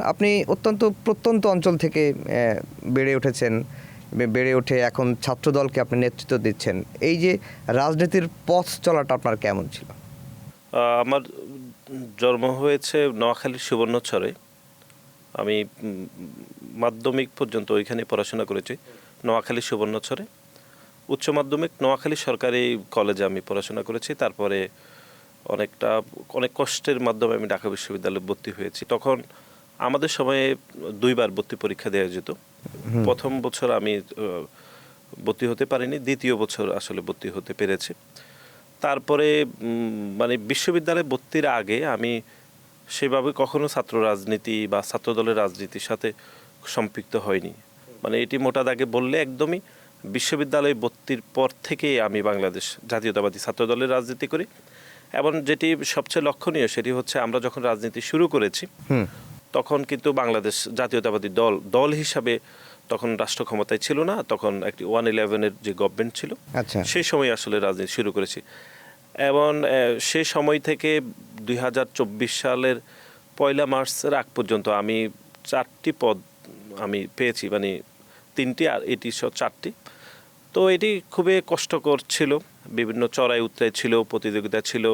আপনি অত্যন্ত প্রত্যন্ত অঞ্চল থেকে বেড়ে উঠেছেন, বেড়ে উঠে এখন ছাত্রদলকে আপনি নেতৃত্ব দিচ্ছেন। এই যে রাজনীতির পথ চলাটা আপনার কেমন ছিল? আমার জন্ম হয়েছে নোয়াখালীর সুবর্ণচরে। আমি মাধ্যমিক পর্যন্ত ওইখানে পড়াশোনা করেছি, নোয়াখালী সুবর্ণচরে। উচ্চ মাধ্যমিক নোয়াখালী সরকারি কলেজে আমি পড়াশোনা করেছি। তারপরে অনেক কষ্টের মাধ্যমে আমি ঢাকা বিশ্ববিদ্যালয়ে ভর্তি হয়েছি। তখন আমাদের সময়ে 2বার ভর্তি পরীক্ষা দেওয়া যেত। প্রথম বছর আমি ভর্তি হতে পারিনি, দ্বিতীয় বছর আসলে ভর্তি হতে পেরেছি। তারপরে মানে বিশ্ববিদ্যালয়ে ভর্তির আগে আমি সেভাবে কখনো ছাত্র রাজনীতি বা ছাত্রদলের রাজনীতির সাথে সম্পৃক্ত হয়নি। মানে এটি মোটা দাগে বললে একদমই বিশ্ববিদ্যালয়ে ভর্তির পর থেকেই আমি বাংলাদেশ জাতীয়তাবাদী ছাত্রদলের রাজনীতি করি। এবং যেটি সবচেয়ে লক্ষণীয় সেটি হচ্ছে আমরা যখন রাজনীতি শুরু করেছি তখন কিন্তু বাংলাদেশ জাতীয়তাবাদী দল হিসাবে তখন রাষ্ট্র ক্ষমতায় ছিল না, তখন একটি 111-এর যে গভর্নমেন্ট ছিল, আচ্ছা, সেই সময় আসলে রাজনীতি শুরু করেছি। এবং সেই সময় থেকে 2024 সালের 1 মার্চের আগ পর্যন্ত আমি 4টি পদ আমি পেয়েছি, মানে 3টি আর এটি 4টি। তো এটি খুবই কষ্টকর ছিল, বিভিন্ন চড়াই উতরাই ছিল, প্রতিযোগিতা ছিল,